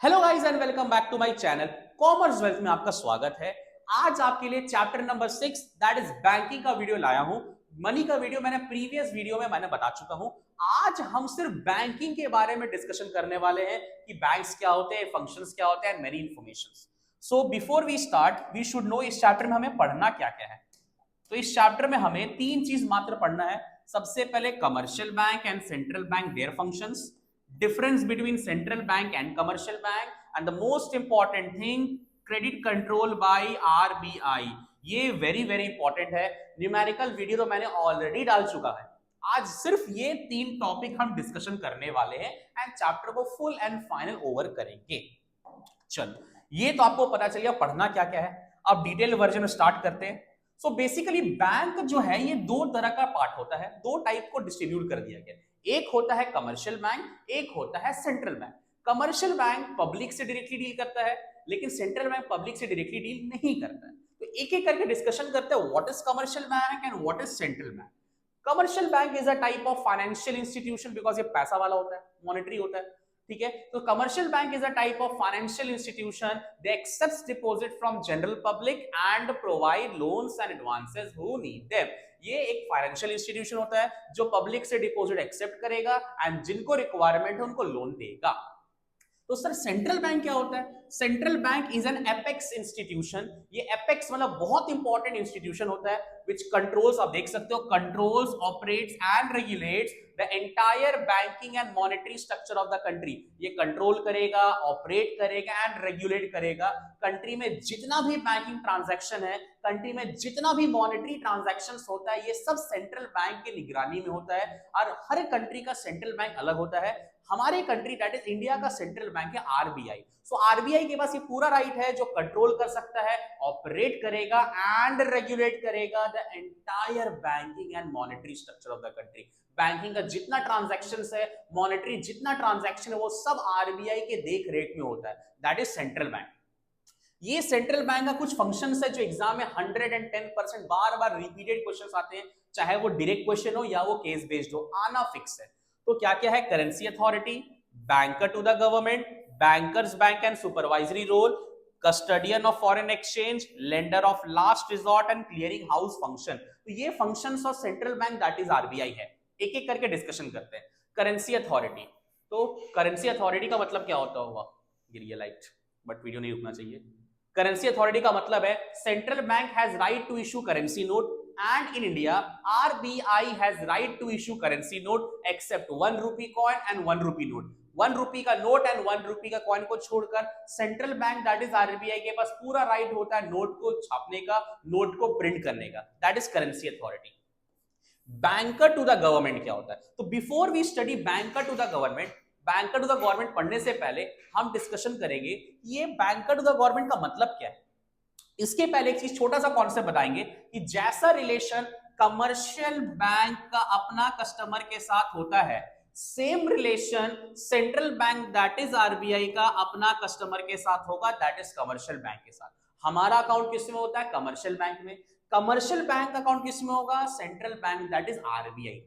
Hello guys and welcome back to my channel Commerce Wealth में आपका स्वागत है। आज आपके लिए chapter number 6 that is banking का वीडियो लाया हूं। मनी का वीडियो मैंने प्रीवियस वीडियो में बता चुका हूं। आज हम सिर्फ बैंकिंग के बारे में डिस्कशन करने वाले हैं कि बैंक्स क्या होते हैं, फंक्शंस क्या होते हैं and many informations. So before we start we should know इस चैप्टर में हमें पढ़ना क्या क्या है। तो इस चैप्टर में हमें तीन चीज मात्र पढ़ना है। सबसे पहले commercial bank and central bank their functions, difference between central bank and commercial bank, and the most important thing credit control by RBI। ये वेरी वेरी इंपॉर्टेंट है। न्यूमेरिकल वीडियो तो मैंने ऑलरेडी डाल चुका है। आज सिर्फ ये तीन टॉपिक हम डिस्कशन करने वाले हैं एंड चैप्टर को फुल एंड फाइनल ओवर करेंगे। चलो, ये तो आपको पता चल गया पढ़ना क्या क्या है। अब डिटेल वर्जन में स्टार्ट करते हैं। सो बेसिकली बैंक जो है ये दो तरह का पार्ट होता है, दो टाइप को डिस्ट्रीब्यूट कर दिया गया। एक होता है कमर्शियल बैंक, एक होता है central bank. Commercial bank public से डायरेक्टली डील करता है, लेकिन सेंट्रल बैंक पब्लिक से डायरेक्टली डील नहीं करता है। तो एक एक करके डिस्कशन करते हैं what is commercial bank and what is central bank. Commercial bank is a type of financial institution because ये पैसा वाला होता है, मॉनेटरी होता है। ठीक है, तो commercial bank is a type of financial institution, they accepts deposit from general public and provide loans and advances who need them. ये एक फाइनेंशियल इंस्टीट्यूशन होता है जो पब्लिक से डिपॉजिट एक्सेप्ट करेगा एंड जिनको रिक्वायरमेंट है उनको लोन देगा। तो सर सेंट्रल बैंक क्या होता है? Central bank is an apex institution. ये एपेक्स मतलब बहुत इंपॉर्टेंट इंस्टीट्यूशन होता है विच कंट्रोल्स, आप देख सकते हो, controls, operates and regulates the entire banking and monetary structure of the country. ये कंट्रोल करेगा, ऑपरेट करेगा एंड रेगुलेट करेगा कंट्री में जितना भी बैंकिंग ट्रांजैक्शन है, कंट्री में जितना भी मॉनेटरी ट्रांजैक्शंस होता है, ये सब सेंट्रल बैंक के निगरानी में होता है। और हर कंट्री का सेंट्रल बैंक अलग होता है। हमारे कंट्री दैट इज इंडिया का सेंट्रल बैंक है आरबीआई। सो आरबीआई के पास ये पूरा राइट है जो कंट्रोल कर सकता है, ऑपरेट करेगा एंड रेगुलेट करेगा the entire banking and monetary structure of the country. Banking का जितना ट्रांजैक्शन है, मॉनेटरी जितना ट्रांजैक्शन है, वो सब आरबीआई के देख रेख में होता है। That is central bank. ये सेंट्रल बैंक का कुछ फंक्शंस है जो एग्जाम में 110% बार बार रिपीटेड क्वेश्चंस आते हैं, चाहे वो डायरेक्ट क्वेश्चन हो या वो केस बेस्ड हो, आना फिक्स है। तो क्या क्या है? Currency authority, banker to the government, bankers bank and supervisory role, custodian of foreign exchange, lender of last resort and clearing house function. तो ये functions of central bank that is RBI है। एक एक करके डिस्कशन करते हैं। Currency authority, तो currency authority का मतलब क्या होता होगा? गिर गया लाइट, बट वीडियो नहीं रुकना चाहिए। करेंसी अथॉरिटी का मतलब है central bank has right to issue currency note and in India RBI has right to issue currency note except 1 rupee coin and 1 rupee note। 1 rupee का नोट एंड 1 rupee का coin को छोड़कर central bank that is RBI के पास पूरा right होता है note को छापने का, नोट को प्रिंट करने का। That is currency authority. Banker to the government क्या होता है? तो before we study banker to the government, banker to the government पढ़ने से पहले हम डिस्कशन करेंगे ये बैंकर टू द गवर्नमेंट का मतलब क्या है। इसके पहले एक चीज छोटा सा कॉन्सेप्ट बताएंगे कि जैसा रिलेशन कमर्शियल बैंक का अपना कस्टमर के साथ होता है, same relation central bank that is RBI का अपना कस्टमर के साथ होगा, दैट इज कमर्शियल बैंक के साथ। हमारा अकाउंट किसमें होता है? कमर्शियल बैंक में। कमर्शियल बैंक का अकाउंट किसमें होगा? Central bank that is RBI.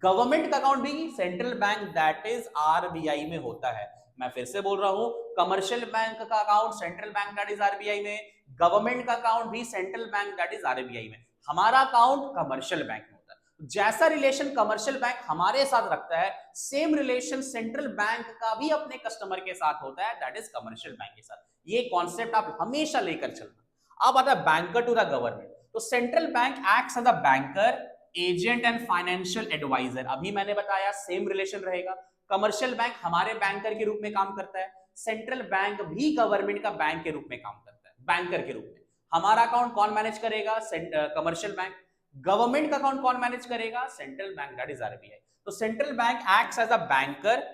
Government का अकाउंट भी central bank that is RBI में होता है। मैं फिर से बोल रहा हूं, कमर्शियल बैंक का account central bank that is RBI में, गवर्नमेंट का अकाउंट भी central bank that is RBI में। हमारा अकाउंट कमर्शियल बैंक में होता है। जैसा रिलेशन कमर्शियल बैंक हमारे साथ रखता है, सेम रिलेशन सेंट्रल बैंक का भी अपने कस्टमर के साथ होता है, दैट इज कमर्शियल बैंक के साथ। ये कॉन्सेप्ट आप हमेशा लेकर चलना। अब आता है बैंकर टू द गवर्नमेंट। तो central bank acts as a banker, agent and financial advisor. अभी मैंने बताया सेम रिलेशन रहेगा। कमर्शियल बैंक हमारे बैंकर के रूप में काम करता है, सेंट्रल बैंक भी गवर्नमेंट का बैंक के रूप में काम करता है, बैंकर के रूप में। हमारा अकाउंट कौन मैनेज करेगा? Commercial bank. गवर्नमेंट का अकाउंट कौन मैनेज करेगा? Central bank that is RBI. तो central bank acts as a banker,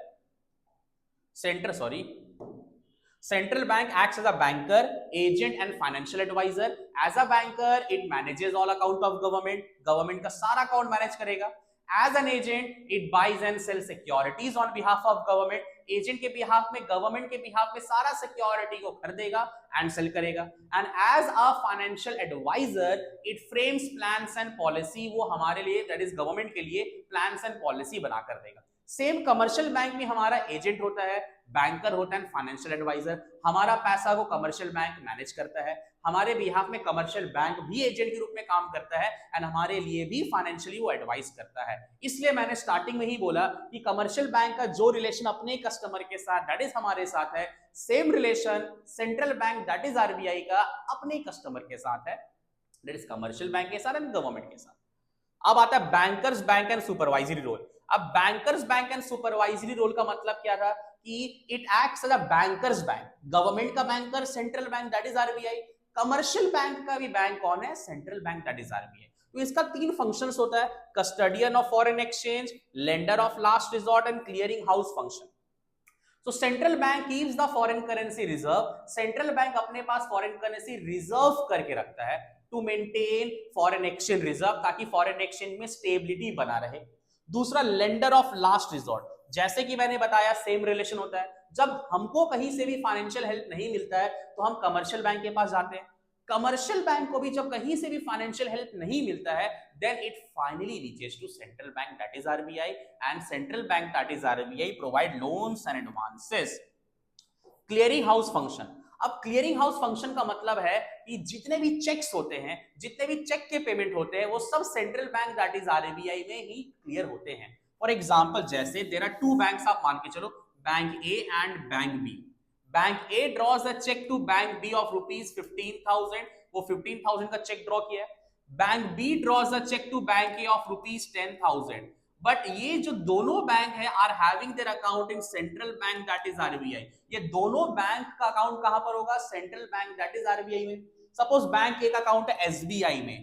Central bank acts as a banker, agent and financial advisor. As a banker, it manages all account of government. Government का सारा account manage करेगा. As an agent, it buys and sells securities on behalf of government. Agent के behalf में, government के behalf में सारा security को खरीदेगा and sell करेगा. And as a financial advisor, it frames plans and policy. वो हमारे लिए, that is government के लिए plans and policy बना कर देगा. सेम कमर्शियल बैंक में हमारा एजेंट होता है, बैंकर होता है, फाइनेंशियल एडवाइजर। हमारा पैसा को कमर्शियल बैंक मैनेज करता है, हमारे बिहाफ में कमर्शियल बैंक भी एजेंट के रूप में काम करता है एंड हमारे लिए भी फाइनेंशियली वो एडवाइस करता है। इसलिए मैंने स्टार्टिंग में ही बोला कि कमर्शियल बैंक का जो रिलेशन अपने कस्टमर के साथ दैट इज हमारे साथ है, same relation central bank that is RBI का अपने कस्टमर के साथ है, दैट इज कमर्शियल बैंक के साथ एंड गवर्नमेंट के साथ। अब आता है bankers bank and supervisory role. अब bankers bank and supervisory role का मतलब क्या था कि it acts as a bankers bank, government का banker central bank that is RBI, commercial bank का भी बैंक कौन है, central bank that is RBI. तो इसका तीन फंक्शंस होता है, custodian of foreign exchange, lender of last resort and clearing house function. तो central bank keeps the foreign currency reserve, central bank अपने पास फॉरेन करेंसी रिजर्व करके रखता है to maintain foreign exchange reserve, ताकि फॉरेन एक्सचेंज में stability बना रहे। दूसरा लेंडर ऑफ लास्ट रिजॉर्ट, जैसे कि मैंने बताया सेम रिलेशन होता है, जब हमको कहीं से भी फाइनेंशियल हेल्प नहीं मिलता है तो हम कमर्शियल बैंक के पास जाते हैं, कमर्शियल बैंक को भी जब कहीं से भी फाइनेंशियल हेल्प नहीं मिलता है then it finally reaches to central bank that is RBI and central bank that is RBI provide loans and advances. Clearing house function, अब क्लियरिंग हाउस फंक्शन का मतलब है कि जितने भी चेक्स होते हैं, जितने भी चेक के पेमेंट होते हैं वो सब central bank that is RBI में ही क्लियर होते हैं। फॉर एग्जांपल जैसे देयर आर टू बैंक्स, आप मान के चलो bank A and bank B. Bank A draws a cheque to bank B of rupees 15,000, वो 15,000 का चेक ड्रॉ किया। Bank B draws a cheque to bank A of rupees 10,000, but ये जो दोनों बैंक है are having their account in central bank that is RBI, ये दोनों bank का अकाउंट कहां पर होगा, central bank that is RBI में। सपोज बैंक ए का अकाउंट है एसबीआई में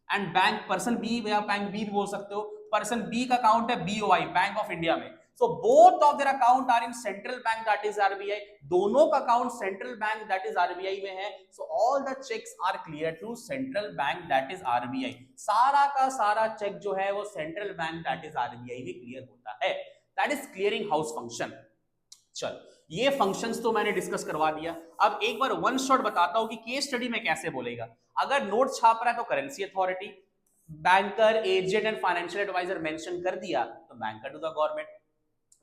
एंड बैंक पर्सन बी या बैंक बी भी बोल सकते हो, पर्सन बी का अकाउंट है बीओआई बैंक ऑफ इंडिया में। So both of their account are in central bank that is RBI, दोनों का account central bank that is RBI में है। So all the cheques are clear to central bank that is RBI, सारा का सारा cheque जो है वो central bank that is RBI में क्लियर होता है, that is clearing house function. चल ये फंक्शंस तो मैंने डिस्कस करवा दिया, अब एक बार वन शॉट बताता हूं कि केस स्टडी में कैसे बोलेगा। अगर नोट छाप रहा है तो currency authority, banker agent and financial advisor mention कर दिया तो banker to the government,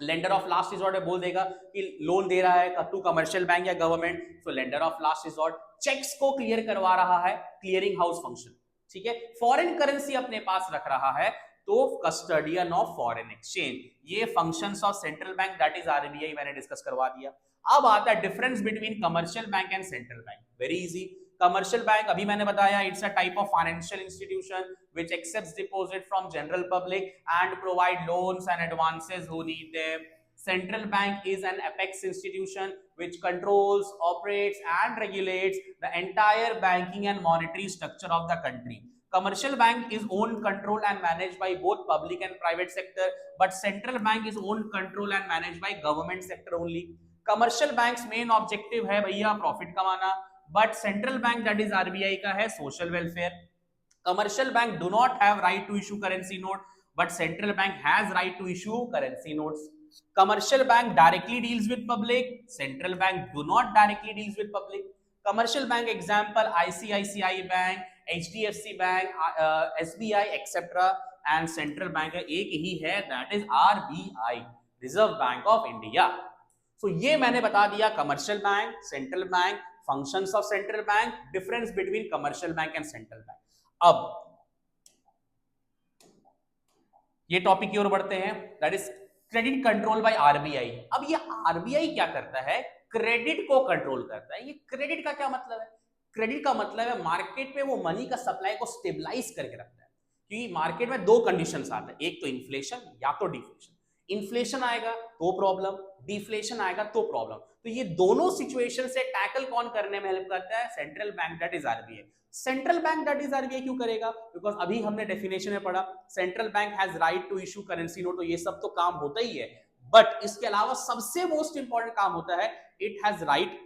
lender of last resort बोल देगा कि लोन दे रहा है टू कमर्शियल बैंक या government, so lender of last resort, cheques को क्लियर करवा रहा है क्लियरिंग हाउस फंक्शन, ठीक है। फॉरेन करेंसी अपने पास रख रहा है तो कस्टडियन ऑफ फॉरेन एक्सचेंज, ये functions of central bank that is RBI मैंने डिस्कस करवा दिया। अब आता है difference between commercial bank and central bank, very easy. Commercial bank अभी मैंने बताया it's a type of financial institution which accepts deposit from general public and provide loans and advances who need them. Central bank is an apex institution which controls, operates and regulates the entire banking and monetary structure of the country. Commercial bank is owned, controlled and managed by both public and private sector, but central bank is owned, controlled and managed by government sector only. Commercial banks main objective है भैया profit कमाना, but central bank that is RBI का है social welfare. Commercial bank do not have right to issue currency note, but central bank has right to issue currency notes. Commercial bank directly deals with public, central bank do not directly deals with public. Commercial bank example ICICI bank, HDFC bank, SBI etc. and central bank एक ही है that is RBI, Reserve Bank of India. So ये मैंने बता दिया commercial bank, central bank, functions of central bank, difference between commercial bank and central bank. अब ये topic की ओर बढ़ते हैं, that is credit control by RBI. अब ये आरबीआई क्या करता है, क्रेडिट को कंट्रोल करता है। ये क्रेडिट का क्या मतलब है, क्रेडिट का मतलब है मार्केट में वो मनी का सप्लाई को स्टेबलाइज करके रखता है, क्योंकि मार्केट में दो कंडीशंस आते हैं, एक तो इन्फ्लेशन या तो डिफ्लेशन। इन्फ्लेशन आएगा तो प्रॉब्लम, डिफ्लेशन आएगा तो प्रॉब्लम। तो ये दोनों सिचुएशन से टैकल कौन करने में हेल्प करता है, central bank that is RBI. Central bank that is RBI क्यों करेगा, बिकॉज अभी हमने डेफिनेशन में पढ़ा central bank has right to issue currency note, तो ये सब तो काम होता ही है, बट इसके अलावा सबसे मोस्ट इंपॉर्टेंट काम होता है it has right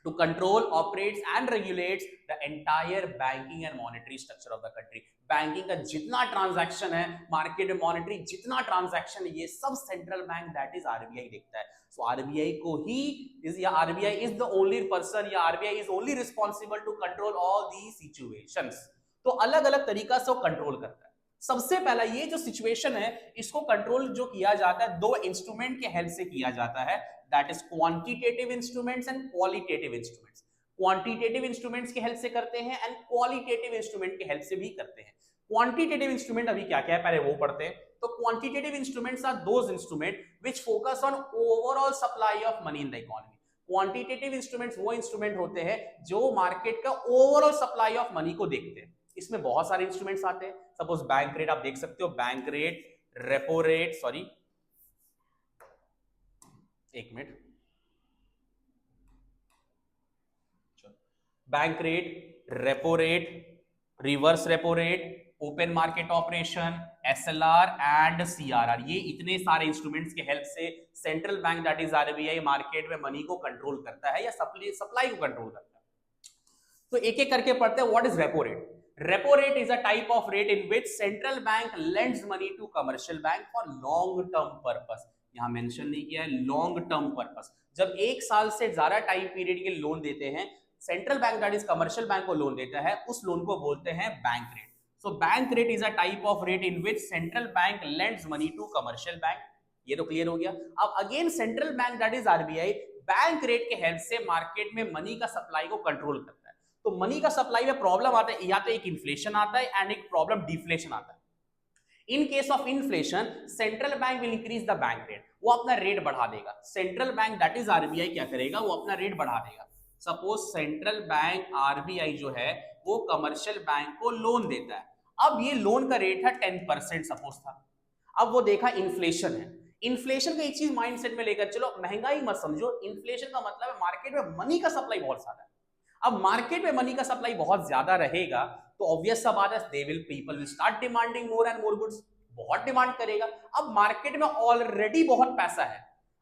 to control, operates and regulates the entire banking and monetary structure of the country. Banking का जितना ट्रांजैक्शन है मार्केट में, मॉनेटरी जितना ट्रांजैक्शन है, ये सब central bank that is RBI देखता है। सो आरबीआई को ही इज, या RBI is the only person, या RBI is only responsible to control all the situations. तो अलग अलग तरीका से वो कंट्रोल करता है। सबसे पहला ये जो सिचुएशन है इसको कंट्रोल जो किया जाता है दो इंस्ट्रूमेंट के हेल्प से किया जाता है, that is quantitative instruments and qualitative instruments. Quantitative instruments की हेल्प से करते हैं एंड क्वालिटेटिव इंस्ट्रूमेंट की हेल्प से भी करते हैं। क्वांटिटेटिव इंस्ट्रूमेंट अभी क्या क्या है पहले वो पढ़ते हैं। तो quantitative instruments are those instrument which focus on overall supply of money in the economy. Quantitative instruments वो इंस्ट्रूमेंट होते हैं जो मार्केट का ओवरऑल सप्लाई ऑफ मनी को देखते हैं। इसमें बहुत सारे इंस्ट्रूमेंट्स आते हैं। सपोज बैंक रेट आप देख सकते हो, bank rate, repo rate, sorry एक मिनट, bank rate, repo rate, reverse repo rate, open market operation, SLR and CRR, ये इतने सारे इंस्ट्रूमेंट्स के हेल्प से central bank that is RBI market में मनी को कंट्रोल करता है या सप्लाई को कंट्रोल करता है। तो एक एक करके पढ़ते हैं। What is repo rate? Repo rate is a type of rate in which central bank lends money to commercial bank for long term purpose। यहाँ मेंशन नहीं किया है लॉन्ग टर्म पर्पस। जब एक साल से ज्यादा टाइम पीरियड के लोन देते हैं central bank that is commercial bank को लोन देता है, उस लोन को बोलते हैं bank rate. So bank rate is a type of rate in which central bank lends money to commercial bank. ये तो क्लियर हो गया। अब again central bank that is RBI bank rate के हेल्प से मार्केट में मनी का supply को कंट्रोल करता है। तो मनी का सप्लाई में प्रॉब्लम आता है, या तो एक इन्फ्लेशन आता है एंड एक प्रॉब्लम डिफ्लेशन आता है। इन case of inflation central bank will increase the bank rate, वो अपना रेट बढ़ा देगा। Central bank that is RBI क्या करेगा, वो अपना रेट बढ़ा देगा। सपोज सेंट्रल बैंक आरबीआई जो है वो कमर्शियल बैंक को लोन देता है। अब ये लोन का रेट है 10% सपोज था। अब वो देखा इन्फ्लेशन है, इन्फ्लेशन का एक चीज माइंडसेट में लेकर चलो, महंगाई मत समझो, इन्फ्लेशन का मतलब है मार्केट में मनी का सप्लाई बहुत ज्यादा है। अब मार्केट में मनी का सप्लाई बहुत ज्यादा रहेगा तो ऑब्वियस सा बात है they will people will start demanding more and more goods, बहुत डिमांड करेगा। अब मार्केट में ऑलरेडी बहुत पैसा है,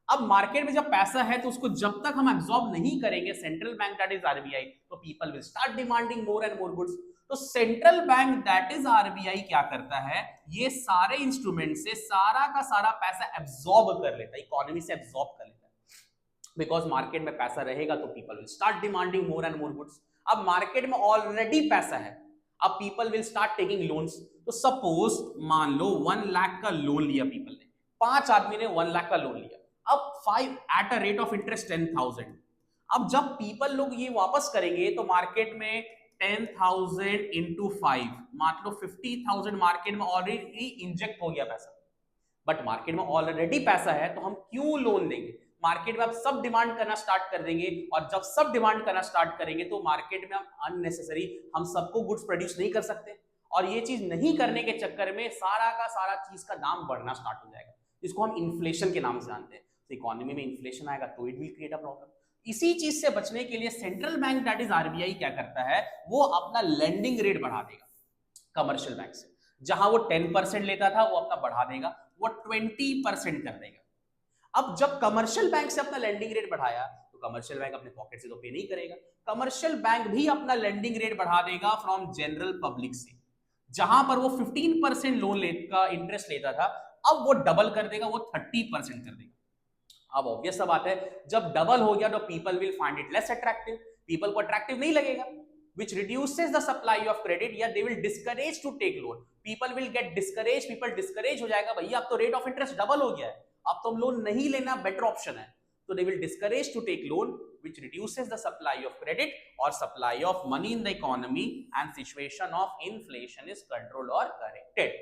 अब मार्केट में जब पैसा है तो उसको जब तक हम एब्जॉर्ब नहीं करेंगे central bank that is RBI, तो people will start demanding more and more goods. तो central bank that is RBI क्या करता है, ये सारे इंस्ट्रूमेंट से सारा का सारा पैसा एब्जॉर्ब कर लेता है, इकोनॉमी से एब्जॉर्ब कर लेता है। बिकॉज मार्केट में पैसा रहेगा तो people will start demanding more and more goods. अब मार्केट में ऑलरेडी पैसा है, अब people will start taking loans. तो सपोज मान लो 1 लाख का लोन लिया पीपल ने, 5 आदमी ने 1 लाख का लोन लिया। अब 5 at a rate of interest 10,000। अब जब पीपल लोग ये वापस करेंगे तो मार्केट में 10,000 इंटू 5 मान लो 50,000 मार्केट में ऑलरेडी इंजेक्ट हो गया पैसा। बट मार्केट में ऑलरेडी पैसा है तो हम क्यों लोन देंगे? मार्केट में आप सब डिमांड करना स्टार्ट कर देंगे, और जब सब डिमांड करना स्टार्ट करेंगे तो मार्केट में हम अननेसेसरी हम सबको गुड्स प्रोड्यूस नहीं कर सकते, और ये चीज नहीं करने के चक्कर में सारा का सारा चीज का दाम बढ़ना स्टार्ट हो जाएगा, जिसको हम इन्फ्लेशन के नाम से जानते हैं। तो इकोनॉमी में इन्फ्लेशन आएगा तो it will create a problem. इसी चीज से बचने के लिए central bank that is RBI क्या करता है, वो अपना लेंडिंग रेट बढ़ा देगा कमर्शियल बैंक से। जहां वो 10% लेता था वो अपना बढ़ा देगा, वो 20% कर देगा। अब जब कमर्शियल बैंक से अपना लेंडिंग रेट बढ़ाया तो कमर्शियल बैंक अपने पॉकेट से तो पे नहीं करेगा, कमर्शियल बैंक भी अपना लेंडिंग रेट बढ़ा देगा फ्रॉम जनरल पब्लिक से। जहां पर वो 15% लोन का इंटरेस्ट लेता था, अब वो डबल कर देगा, वो 30% कर देगा। अब ऑब्वियस सा बात है जब डबल हो गया तो people will find it less attractive, people को अट्रैक्टिव नहीं लगेगा, which reduces the supply of credit, या they will discourage to take loan, people will get discouraged, people discourage हो जाएगा, भैया अब तो रेट ऑफ इंटरेस्ट डबल हो गया है, अब तो हम लोन नहीं लेना बेटर ऑप्शन है, तो they will discourage to take loan, which reduces the supply of credit or supply of money in the economy, and situation of inflation is controlled or corrected.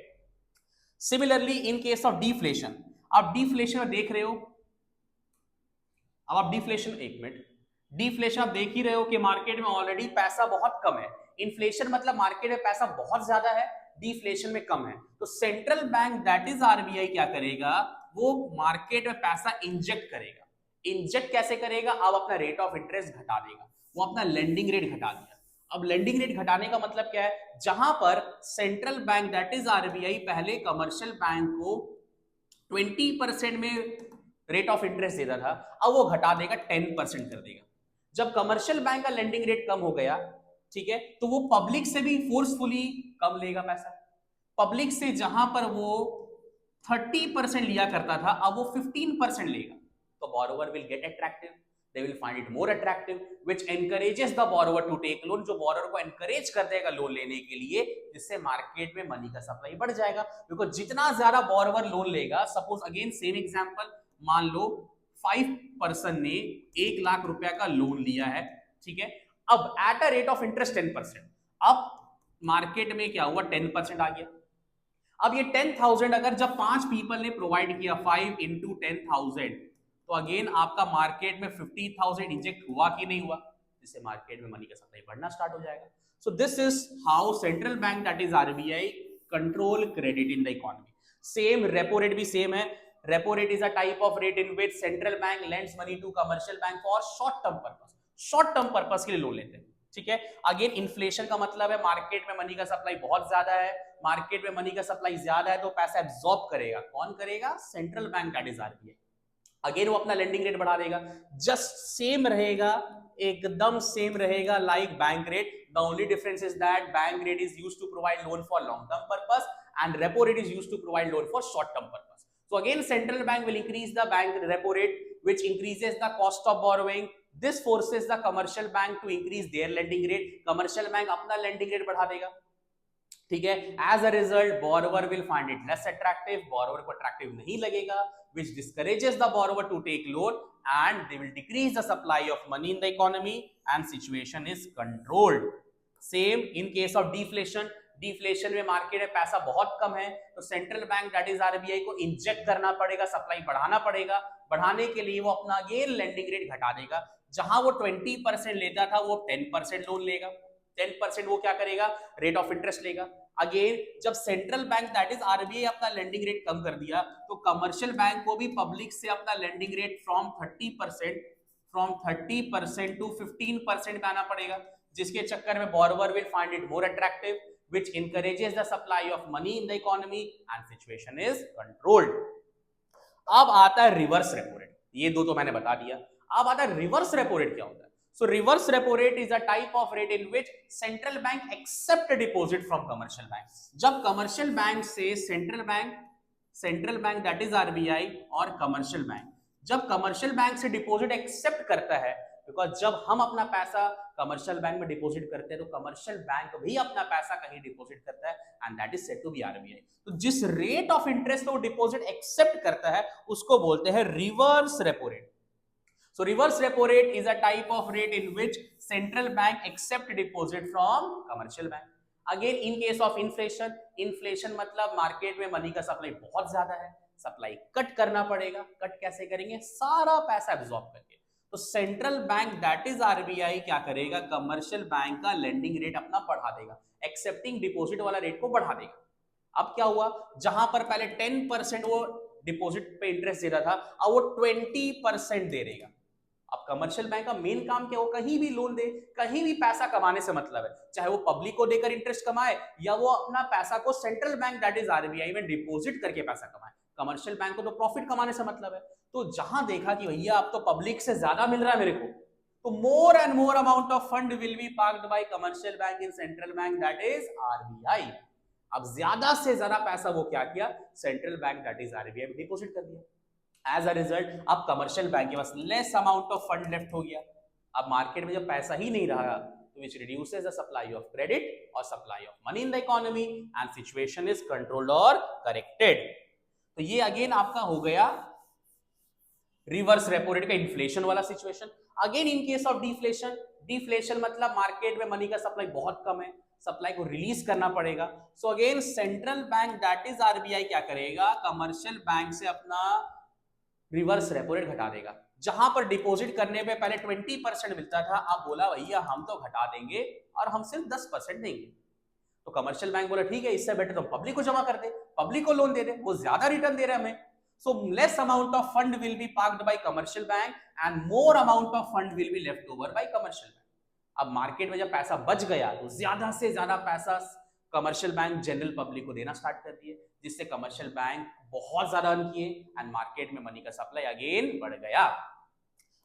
Similarly in case of deflation, आप deflation में देख रहे हो, अब आप deflation, एक minute, deflation आप देख ही रहे हो कि मार्केट में ऑलरेडी पैसा बहुत कम है। इन्फ्लेशन मतलब मार्केट में पैसा बहुत ज्यादा है, डिफ्लेशन में कम है। तो central bank that is RBI क्या करेगा, वो मार्केट में पैसा इंजेक्ट करेगा। इंजेक्ट कैसे करेगा, अब अपना रेट ऑफ इंटरेस्ट घटा देगा, वो अपना लेंडिंग रेट घटा दिया। अब लेंडिंग रेट घटाने का मतलब क्या है, जहां पर central bank that is RBI पहले कमर्शियल बैंक को 20% में रेट ऑफ इंटरेस्ट देता था, अब वो घटा देगा 10% कर देगा। जब कमर्शियल बैंक का लेंडिंग रेट कम हो गया, ठीक है, तो वो पब्लिक से भी फोर्सफुली कम लेगा पैसा। पब्लिक से जहां पर वो 30% लिया करता था, अब वो 15% लेगा, तो borrower will get attractive. they will find it more attractive, which encourages the borrower to take loan, जो borrower को encourage कर देगा लोन लेने के लिए, जिससे मार्केट में मनी का सप्लाई बढ़ जाएगा। क्योंकि जितना ज्यादा borrower लोन लेगा, सपोज अगेन सेम एग्जांपल, मान लो 5 पर्सन ने 1 लाख रुपया का लोन लिया है, ठीक है, अब at a rate of interest 10%, अब मार्केट में क्या हुआ, 10% आ गया। अब ये 10,000 अगर जब 5 पीपल ने प्रोवाइड किया, 5 into 10,000, तो अगेन आपका मार्केट में 50,000 इंजेक्ट हुआ कि नहीं हुआ, जिससे मार्केट में मनी का सप्लाई बढ़ना स्टार्ट हो जाएगा। So this is how central bank that is RBI control credit in the economy. Same repo rate भी सेम है। Repo rate is a type of rate in which central bank lends money to commercial bank for short term purpose, short term purpose के लिए loan लेते हैं, ठीक है। Again inflation का मतलब है मार्केट में मनी का सप्लाई बहुत ज्यादा है, मार्केट में मनी का सप्लाई ज्यादा है तो पैसा एब्जॉर्ब करेगा, कौन करेगा, central bank that is RBI. Again वो अपना लेंडिंग रेट बढ़ा देगा, जस्ट सेम रहेगा, एकदम सेम रहेगा like bank rate. The only difference is that bank rate is used to provide loan for long term purpose and repo rate is used to provide loan for short term purpose. So again central bank will increase the bank repo rate which increases the cost of borrowing. This forces the commercial bank to increase their lending rate. Commercial bank अपना lending rate बढ़ा देगा, ठीक है। As a result, borrower will find it less attractive. Borrower को attractive नहीं लगेगा, which discourages the borrower to take loan, and they will decrease the supply of money in the economy, and situation is controlled. Same in case of deflation. Deflation में market में पैसा बहुत कम है, तो central bank that is RBI को inject करना पड़ेगा, supply बढ़ाना पड़ेगा। बढ़ाने के लिए वो अपना अगेन लेंडिंग रेट घटा देगा, जहां वो 20% लेता था वो 10% लोन लेगा, 10% वो क्या करेगा, रेट ऑफ इंटरेस्ट लेगा। अगेन जब central bank that is RBI अपना लेंडिंग रेट कम कर दिया, तो कमर्शियल बैंक को भी पब्लिक से अपना लेंडिंग रेट फ्रॉम 30% टू 15% पे आना पड़ेगा, जिसके चक्कर में borrower will find it more attractive, which encourages the supply of money in the economy, and situation is controlled. अब आता है रिवर्स रेपो रेट, ये दो तो मैंने बता दिया। अब आता है रिवर्स रेपो रेट, क्या होता है। So reverse repo rate is a type of rate in which central bank accept deposit from commercial bank. जब कमर्शियल बैंक से central bank that is RBI और कमर्शियल बैंक, जब कमर्शियल बैंक से deposit accept करता है, because जब हम अपना पैसा कमर्शियल बैंक में डिपॉजिट करते हैं तो कमर्शियल बैंक भी अपना पैसा कहीं डिपॉजिट करता है, and that is said to be RBI. तो जिस रेट ऑफ इंटरेस्ट वो डिपॉजिट एक्सेप्ट करता है उसको बोलते हैं reverse repo rate. So reverse repo rate is a type of rate in which central bank accept deposit from commercial bank. Again in case of inflation, inflation मतलब market में money का supply बहुत ज्यादा है, सप्लाई कट करना पड़ेगा। Cut कैसे करेंगे, सारा पैसा एब्जॉर्ब करके। तो central bank that is RBI क्या करेगा, कमर्शियल बैंक का लेंडिंग रेट अपना बढ़ा देगा, एक्सेप्टिंग डिपॉजिट वाला रेट को बढ़ा देगा। अब क्या हुआ, जहां पर पहले 10% वो डिपॉजिट पे इंटरेस्ट दे रहा था, अब वो 20% दे देगा। अब कमर्शियल बैंक का मेन काम क्या, वो कहीं भी लोन दे, कहीं भी पैसा कमाने से मतलब है, चाहे वो पब्लिक को देकर इंटरेस्ट कमाए या वो अपना पैसा को central bank that is RBI में डिपॉजिट करके पैसा कमाए। कमर्शियल बैंक को तो प्रॉफिट कमाने से मतलब है। तो जहां देखा कि भैया अब तो पब्लिक से ज्यादा मिल रहा है मेरे को, तो more and more amount of fund will be parked by commercial bank in central bank that is RBI. अब ज्यादा से ज्यादा पैसा वो क्या किया, central bank that is RBI में डिपॉजिट कर दिया। एज अ रिजल्ट अब कमर्शियल बैंक के पास less amount of fund left हो गया। अब मार्केट में जब पैसा ही नहीं रहा, तो which reduces the supply of credit or supply of money in the economy, and situation is controlled or corrected. तो ये अगेन आपका हो गया रिवर्स रेपो रेट का इन्फ्लेशन वाला situation. Again in case of deflation, deflation मतलब market में money का सप्लाई बहुत कम है, सप्लाई को रिलीज करना पड़ेगा। सो again central bank that is RBI क्या करेगा, कमर्शियल बैंक से अपना रिवर्स रेपो रेट घटा देगा। जहां पर डिपॉजिट करने पे पहले 20% मिलता था, अब बोला भैया हम तो घटा देंगे और हम सिर्फ 10% देंगे। तो कमर्शियल बैंक बोला ठीक है, इससे बेटर तो पब्लिक को जमा कर दे, पब्लिक को लोन दे दे, वो ज्यादा रिटर्न दे रहे हैं हमें। So less amount of fund will be parked by commercial bank and more amount of fund will be left over by commercial bank. अब मार्केट में जब पैसा बच गया तो ज्यादा से ज्यादा पैसा कमर्शियल बैंक जनरल पब्लिक को देना स्टार्ट कर दिए, जिससे कमर्शियल बैंक बहुत ज्यादा अर्न किए एंड मार्केट में मनी का सप्लाई अगेन बढ़ गया।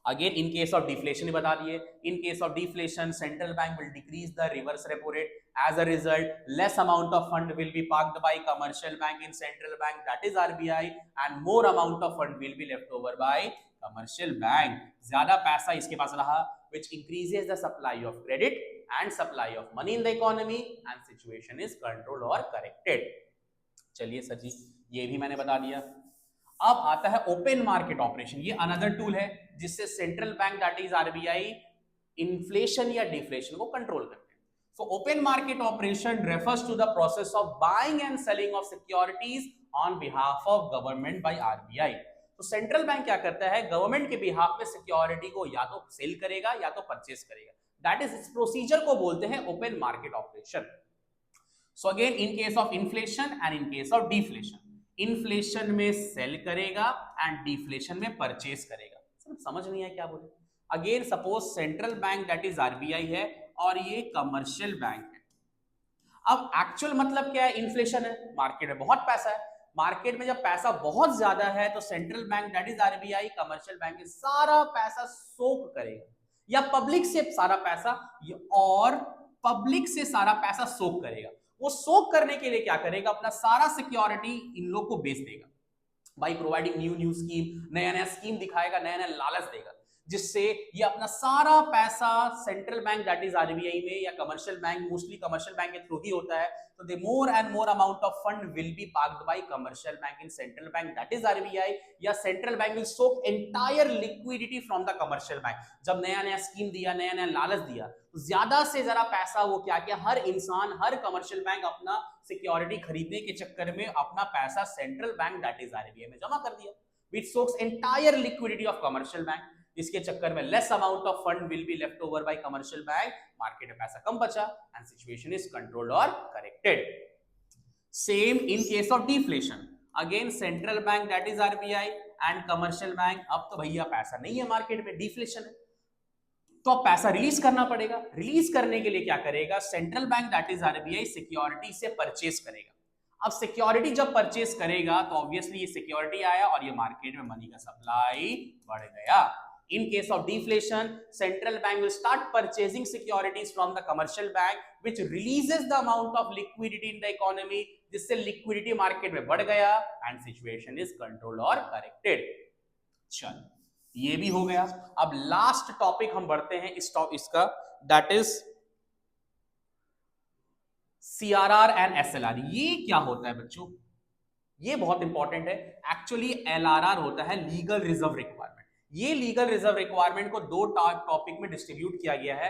Again in case of deflation बता दिए, in case of deflation central bank will decrease the reverse repo rate, as a result less amount of fund will be parked by commercial bank in central bank that is RBI and more amount of fund will be left over by commercial bank ज्यादा पैसा इसके पास रहा, which increases the supply of credit and supply of money in the economy and situation is controlled or corrected. चलिए sir जी, ये भी मैंने बता दिया। अब आता है ओपन मार्केट ऑपरेशन। ये अनदर टूल है जिससे central bank that is RBI inflation या डिफ्लेशन को कंट्रोल करते हैं। So open market operation refers to the process of buying and selling of securities on behalf of government by RBI. तो central bank क्या करता है, गवर्नमेंट के behalf में सिक्योरिटी को या तो सेल करेगा या तो परचेस करेगा। दैट इज, इस प्रोसीजर को बोलते हैं open market operation. So again in case of inflation and in case of deflation, inflation में सेल करेगा एंड डिफ्लेशन में परचेस करेगा। समझ नहीं है क्या बोले। Again suppose central bank that is RBI है और ये कमर्शियल बैंक है। अब एक्चुअल मतलब क्या है, इन्फ्लेशन है, मार्केट में बहुत पैसा है। मार्केट में जब पैसा बहुत ज्यादा है तो central bank that is RBI commercial bank सारा पैसा सोक करेगा, या पब्लिक से सारा पैसा, और पब्लिक से सारा पैसा सोक करेगा। वो सोक करने के लिए क्या करेगा, अपना सारा सिक्योरिटी इन लोग को बेच देगा बाई प्रोवाइडिंग न्यू स्कीम, नया नया स्कीम दिखाएगा, नया नया लालच देगा, जिससे ये अपना सारा पैसा central bank that is RBI में या commercial bank, mostly commercial bank के थ्रू ही होता है, तो the more and more amount of fund will be parked by commercial bank in central bank that is RBI, या central bank will soak entire liquidity from the commercial bank. जब नया नया scheme दिया, नया नया लालच दिया, तो ज्यादा से ज्यादा पैसा वो क्या किया, हर इंसान, हर कमर्शियल बैंक अपना सिक्योरिटी खरीदने के चक्कर में अपना पैसा central bank that is RBI में जमा कर दिया, which soaks entire liquidity of commercial bank. इसके चक्कर में less amount of fund will be left over by commercial bank, market में पैसा कम बचा एंड सिचुएशन इज कंट्रोल्ड और corrected. Same in case of deflation, again central bank that is RBI and commercial bank, अब तो भैया पैसा नहीं है मार्केट में, डिफ्लेशन है, तो अब पैसा रिलीज करना पड़ेगा। रिलीज करने के लिए क्या करेगा, central bank that is RBI security से परचेस करेगा। अब सिक्योरिटी जब परचेस करेगा तो ऑब्वियसली ये सिक्योरिटी आया और ये मार्केट में मनी का सप्लाई बढ़ गया। In case of deflation, central bank will start purchasing securities from the commercial bank, which releases the amount of liquidity in the economy, जिससे liquidity market में बढ़ गया and situation is controlled और corrected। चल, ये भी हो गया। अब लास्ट टॉपिक हम बढ़ते हैं इसका, that is CRR and SLR। ये क्या होता है बच्चों, ये बहुत इंपॉर्टेंट है। एक्चुअली LRR होता है लीगल रिजर्व रिक्वायरमेंट। ये लीगल रिजर्व रिक्वायरमेंट को दो टॉपिक में डिस्ट्रीब्यूट किया गया है,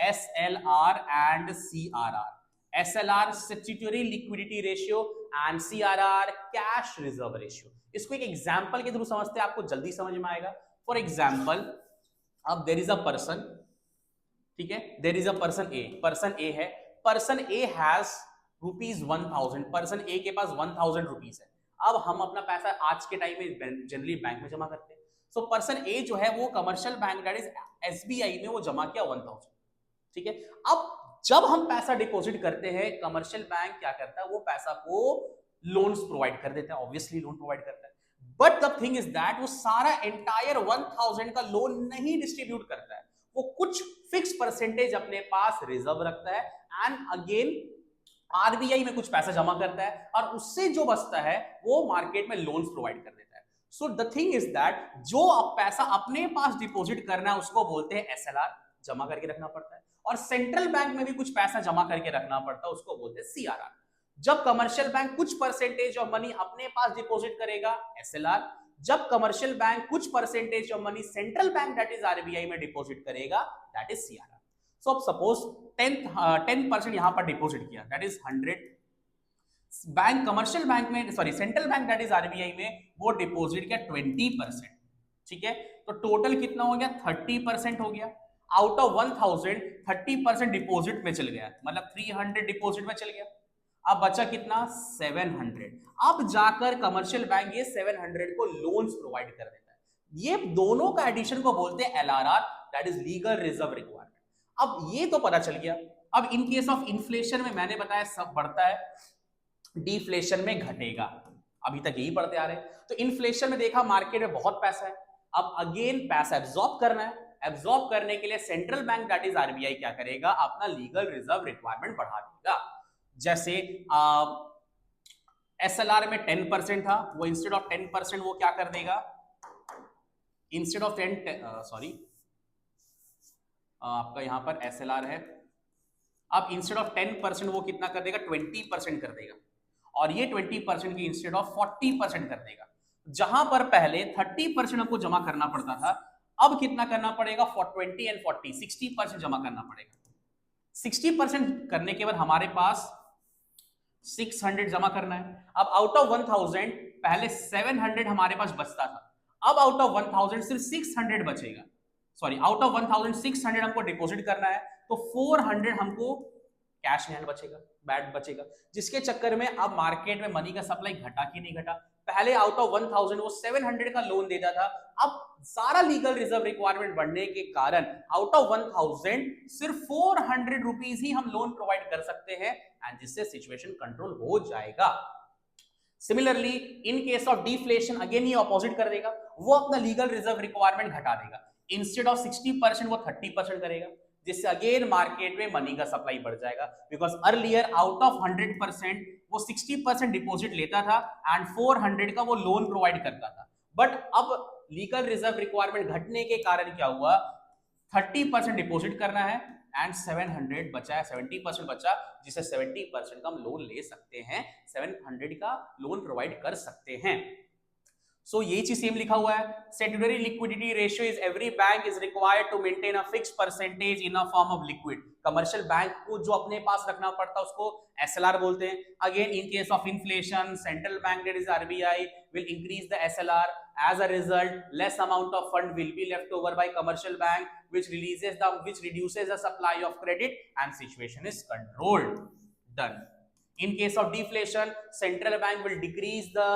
SLR and CRR। SLR statutory liquidity ratio and CRR cash reserve ratio. इसको एक एग्जांपल के थ्रू समझते हैं, आपको जल्दी समझ में आएगा। फॉर एग्जांपल, अब देयर इज अ पर्सन, ठीक है, there is a person A, person A है, person A has ₹1000, person A के पास 1000 रुपीज है। अब हम अपना पैसा आज के टाइम में जनरली बैंक में जमा करते हैं। सो पर्सन ए जो है वो commercial bank that is SBI में वो जमा किया 1000, ठीक है। अब जब हम पैसा डिपॉजिट करते हैं, कमर्शियल बैंक क्या करता है, वो पैसा को लोन्स प्रोवाइड कर देता है, ऑब्वियसली लोन प्रोवाइड करता है। But the thing is that वो सारा एंटायर 1000 का लोन नहीं डिस्ट्रीब्यूट करता है, वो कुछ फिक्स परसेंटेज अपने पास रिजर्व रखता है एंड अगेन आरबीआई में कुछ पैसा जमा करता है और उससे जो बचता है वो मार्केट में लोन्स प्रोवाइड कर देता है। So the thing is that जो पैसा अपने पास डिपॉजिट करना है उसको बोलते हैं एसएलआर, जमा करके रखना पड़ता है, और सेंट्रल बैंक में भी कुछ पैसा जमा करके रखना पड़ता है, उसको बोलते हैं सीआरआर। जब कमर्शियल बैंक कुछ परसेंटेज ऑफ मनी अपने पास डिपॉजिट करेगा, एसएलआर। जब कमर्शियल बैंक कुछ percentage of money central bank that is RBI में डिपॉजिट करेगा, दैट इज सीआरआर। सो अब सपोज 10% यहां पर डिपॉजिट किया, that is 100। Bank commercial bank में, sorry central bank that is RBI में वो डिपॉजिट किया 20%, ठीक है। तो टोटल कितना हो गया, 30% हो गया। आउट ऑफ 1000 30% डिपॉजिट में चल गया, मतलब 300 डिपॉजिट में चल गया। अब बचा कितना, 700। अब जाकर कमर्शियल बैंक ये 700 को लोन्स प्रोवाइड कर देता है। ये दोनों का एडिशन को बोलते हैं LRR, that is legal reserve requirement. अब ये तो पता चल गया। अब इन केस ऑफ इन्फ्लेशन में मैंने बताया सब बढ़ता है, डिफ्लेशन में घटेगा, अभी तक यही पढ़ते आ रहे हैं। तो इन्फ्लेशन में देखा मार्केट में बहुत पैसा है, अब अगेन पैसा एब्जॉर्ब करना है। एब्जॉर्ब करने के लिए central bank that is RBI क्या करेगा, अपना लीगल रिजर्व रिक्वायरमेंट बढ़ा देगा। जैसे एसएलआर में 10% था, वो इंस्टेड ऑफ 10% वो क्या कर देगा, इंस्टेड ऑफ 10 सॉरी आपका यहाँ पर SLR है, अब इंस्टेड ऑफ 10% वो कितना कर देगा, 20% कर देगा, और ये 20% की इंस्टेड ऑफ 40% कर देगा। जहां पर पहले 30% आपको जमा करना पड़ता था, अब कितना करना पड़ेगा, 20 एंड 40 60% जमा करना पड़ेगा। 60% करने के बाद हमारे पास 600 जमा करना है। अब आउट ऑफ 1000 पहले 700 हमारे पास बचता था, अब आउट ऑफ 1000 सिर्फ 600 बचेगा, सॉरी आउट ऑफ 1600 हमको डिपॉजिट करना है, तो 400 हमको कैश इन हैंड बचेगा, बैड बचेगा, जिसके चक्कर में अब मार्केट में मनी का सप्लाई घटा कि नहीं घटा। पहले आउट ऑफ 1000 वो 700 का लोन देता था, अब सारा लीगल रिजर्व रिक्वायरमेंट बढ़ने के कारण आउट ऑफ 1000 सिर्फ 400 रुपीज ही हम लोन प्रोवाइड कर सकते हैं, एंड जिससे सिचुएशन कंट्रोल हो जाएगा। Similarly in case of deflation again ये ऑपोजिट कर देगा, वो अपना लीगल रिजर्व रिक्वायरमेंट घटा देगा, इंस्टेड ऑफ 60% वो 30% करेगा, जिससे अगेन मार्केट में मनी का सप्लाई बढ़ जाएगा। बिकॉज अर्लियर आउट ऑफ 100% वो 60% डिपॉजिट लेता था एंड 400 का वो लोन प्रोवाइड करता था, बट अब लीगल रिजर्व रिक्वायरमेंट घटने के कारण क्या हुआ, 30% डिपॉजिट करना है एंड 700 बचा है, 70% बचा, जिसे 70% का हम लोन ले सकते हैं, 700 का लोन प्रोवाइड कर सकते हैं। सो ये चीज सेम लिखा हुआ है, statutory liquidity ratio is every bank is required to maintain a fixed percentage in a form of liquid. Commercial bank को जो अपने पास रखना पड़ता है उसको SLR बोलते हैं। Again in case of inflation central bank that is RBI will increase the SLR. As a result, less amount of fund will be left over by commercial bank, which reduces the supply of credit and situation is controlled. Done. In case of deflation, central bank will decrease the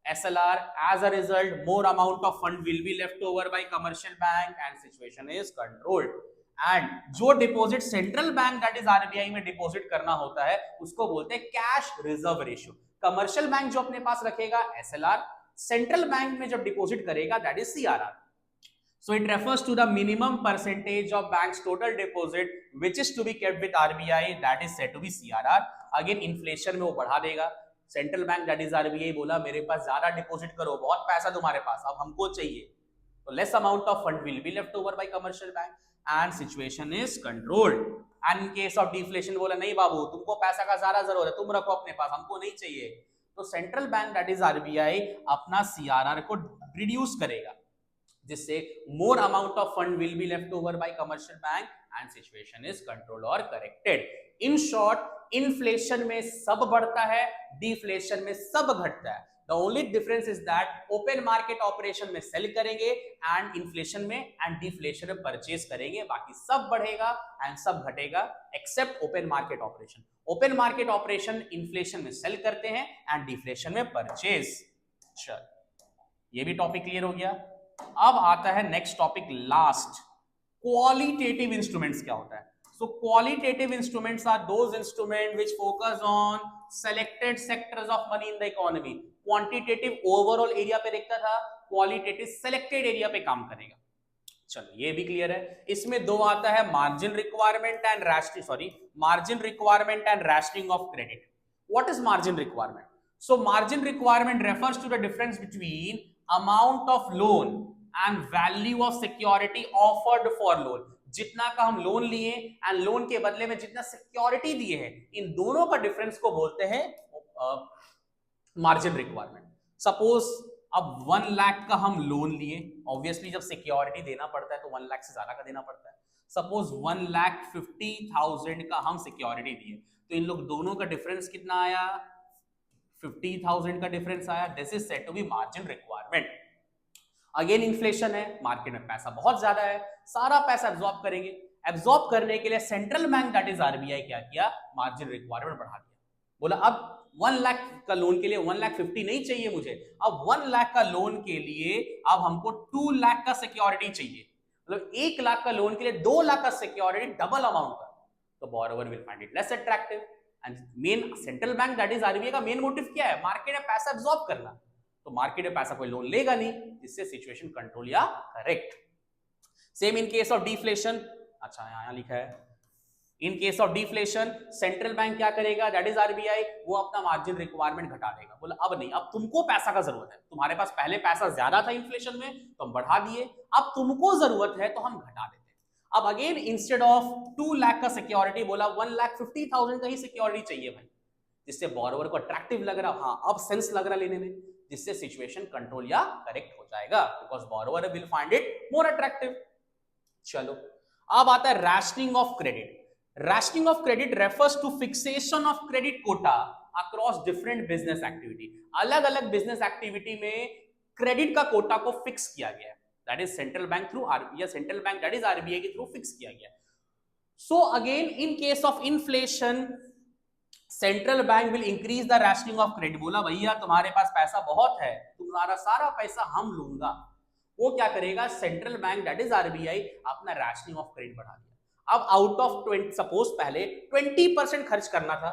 SLR. As a result, more amount of fund will be left over by commercial bank and situation is controlled. And जो deposit central bank that is RBI में deposit करना होता है उसको बोलते हैं cash reserve ratio. Commercial bank जो अपने पास रखेगा SLR, सेंट्रल बैंक में जब डिपॉजिट करेगा that is CRR. So it refers to the minimum percentage of bank's total deposit which is to be kept with RBI, that is said to be CRR. Again inflation में वो बढ़ा देगा, central bank that is RBI बोला मेरे पास ज्यादा deposit करो, बहुत पैसा तुम्हारे पास अब हमको चाहिए, तो less amount of fund will be left over by commercial bank and situation is controlled. And in case of deflation बोला नहीं बाबू तुमको पैसा का ज्यादा जरूरत है, तुम रखो अपने पास, हमको नहीं चाहिए, तो central bank that is RBI अपना CRR को रिड्यूस करेगा, जिससे मोर amount of fund will be left over by commercial bank and situation is controlled और करेक्टेड। इन शॉर्ट इन्फ्लेशन में सब बढ़ता है, डिफ्लेशन में सब घटता है। The only difference is that open market operation में सेल करेंगे एंड इन्फ्लेशन में एंड डिफ्लेशन में परचेज करेंगे, बाकी सब बढ़ेगा एंड सब घटेगा except open market operation. Open market operation inflation में सेल करते हैं एंड डिफ्लेशन में परचेज। चल ये भी टॉपिक क्लियर हो गया। अब आता है next topic last, qualitative instruments क्या होता है। So qualitative instruments are those instruments which focus on selected sectors of money in the economy. Quantitative overall area पे देखता था, qualitative selected area पे काम करेगा। चलो ये भी क्लियर है। इसमें दो आता है margin requirement and rationing, sorry margin requirement and rationing of credit. What is margin requirement? So margin requirement refers to the difference between amount of loan and value of security offered for loan. जितना का हम loan लिए and loan के बदले में जितना security दिए हैं, इन दोनों का डिफरेंस को बोलते हैं मार्जिन रिक्वायरमेंट। सपोज अब 1 लाख का हम लोन लिए, ऑब्वियसली जब सिक्योरिटी देना पड़ता है तो 1 लाख से ज्यादा का देना पड़ता है। सपोज 1,50,000 का हम सिक्योरिटी दिए, तो इन लोग दोनों का डिफरेंस कितना आया, 50,000 का डिफरेंस आया। This is said to be margin requirement. Again inflation है, मार्केट में पैसा बहुत ज्यादा है, सारा पैसा एब्जॉर्ब करेंगे। एब्जॉर्ब करने के लिए central bank that is RBI क्या किया, मार्जिन रिक्वायरमेंट बढ़ा दिया। बोला अब 1 लाख का लोन के लिए 1,50,000 नहीं चाहिए मुझे, अब 1 लाख का लोन के लिए अब हमको 2 लाख का सिक्योरिटी चाहिए। मतलब 1 लाख का लोन के लिए 2 लाख का सिक्योरिटी, डबल अमाउंट का, तो borrower will find it less attractive. And main central bank that is RBI का मेन मोटिव क्या है, मार्केट में पैसा एब्जॉर्ब करना, तो मार्केट में पैसा कोई लोन लेगा नहीं, जिससे सिचुएशन कंट्रोल या correct. Same in case of deflation. अच्छा यहां लिखा है इन case of deflation central bank क्या करेगा, दैट इज आरबीआई, वो अपना मार्जिन रिक्वायरमेंट घटा देगा। बोला अब नहीं, अब तुमको पैसा का जरूरत है, तुम्हारे पास पहले पैसा ज्यादा था इन्फ्लेशन में तो हम बढ़ा दिए, अब तुमको जरूरत है तो हम घटा देते हैं। अब अगेन इंस्टेड ऑफ 2 लाख का सिक्योरिटी बोला 1,50,000 का ही सिक्योरिटी चाहिए भाई, जिससे बोरोवर को अट्रैक्टिव लग रहा, हाँ अब सेंस लग रहा लेने में, जिससे सिचुएशन कंट्रोल या करेक्ट हो जाएगा, because borrower will find it more attractive. चलो अब आता है rationing of credit. Rationing of credit refers to fixation of credit quota across different business activity. अलग अलग बिजनेस एक्टिविटी में क्रेडिट का कोटा को फिक्स किया गया है, that is central bank through RBI, central bank that is RBI के through fix किया गया। So again in case of inflation central bank will increase the rationing of credit. बोला भैया तुम्हारे पास पैसा बहुत है, तुम्हारा सारा पैसा हम लूंगा, वो क्या करेगा central bank that is RBI अपना रैशनिंग ऑफ क्रेडिट बढ़ा दिया। अब आउट ऑफ 20 सपोज पहले 20% खर्च करना था,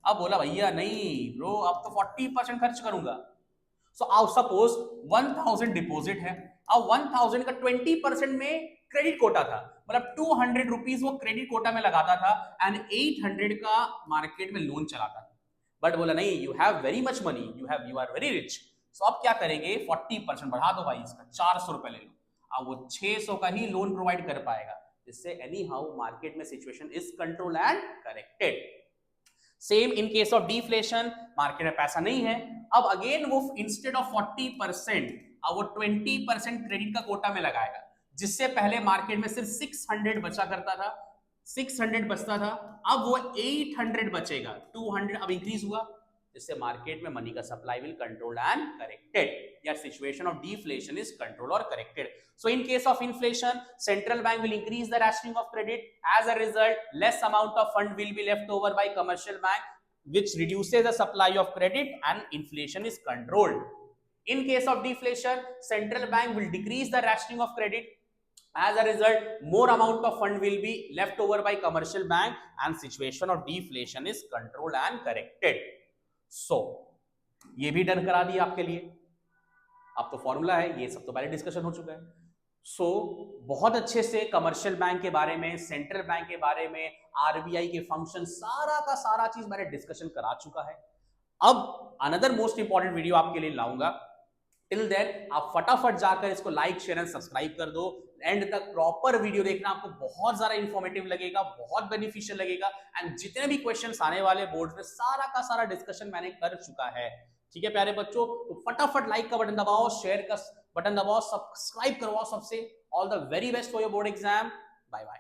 अब बोला भैया नहीं ब्रो अब तो 40% खर्च करूंगा। सो अब सपोज 1000 डिपॉजिट है, अब 1000 का 20% में क्रेडिट कोटा था, मतलब 200 रुपीज वो क्रेडिट कोटा में लगाता था एंड 800 का मार्केट में लोन चलाता था। बट बोला नहीं you have very much money, you are very rich, so अब क्या करेंगे 40% बढ़ा दो भाई, इसका 400 रुपए ले लो, अब वो 600 का ही लोन प्रोवाइड कर पाएगा, जिससे एनी हाउ मार्केट में situation is control and corrected. Same in case of deflation, market में पैसा नहीं है, अब अगेन वो इंस्टेड ऑफ 40% अब वो 20% क्रेडिट का कोटा में लगाएगा, जिससे पहले मार्केट में सिर्फ 600 बचा करता था, 600 बचता था, अब वो 800 बचेगा, 200 अब इंक्रीज हुआ, जिससे मार्केट में मनी का supply will control and corrected, या situation of deflation is control और corrected. So in case of inflation, central bank will increase the rationing of credit. As a result, less amount of fund will be left over by commercial bank, which reduces the supply of credit and inflation is controlled. In case of deflation, central bank will decrease the rationing of credit. As a result, more amount of fund will be left over by commercial bank and situation of deflation is controlled and corrected. So, ये भी done करा दिया आपके लिए, अब तो formula है, ये सब तो पहले डिस्कशन हो चुका है। बहुत अच्छे से कमर्शियल बैंक के बारे में, सेंट्रल बैंक के बारे में, आरबीआई के फंक्शन, सारा का सारा चीज मैंने डिस्कशन करा चुका है। अब अनदर मोस्ट इंपॉर्टेंट वीडियो आपके लिए लाऊंगा, टिल देन आप फटाफट जाकर इसको लाइक शेयर एंड सब्सक्राइब कर दो, एंड तक प्रॉपर वीडियो देखना, आपको बहुत ज्यादा इंफॉर्मेटिव लगेगा, बहुत बेनिफिशियल लगेगा, एंड जितने भी क्वेश्चंस आने वाले बोर्ड में सारा का सारा डिस्कशन मैंने कर चुका है। ठीक है प्यारे बच्चों, तो फटाफट लाइक का बटन दबाओ, शेयर का बटन दबाओ, सब्सक्राइब करवाओ सबसे। All the very best for your board exam, bye bye.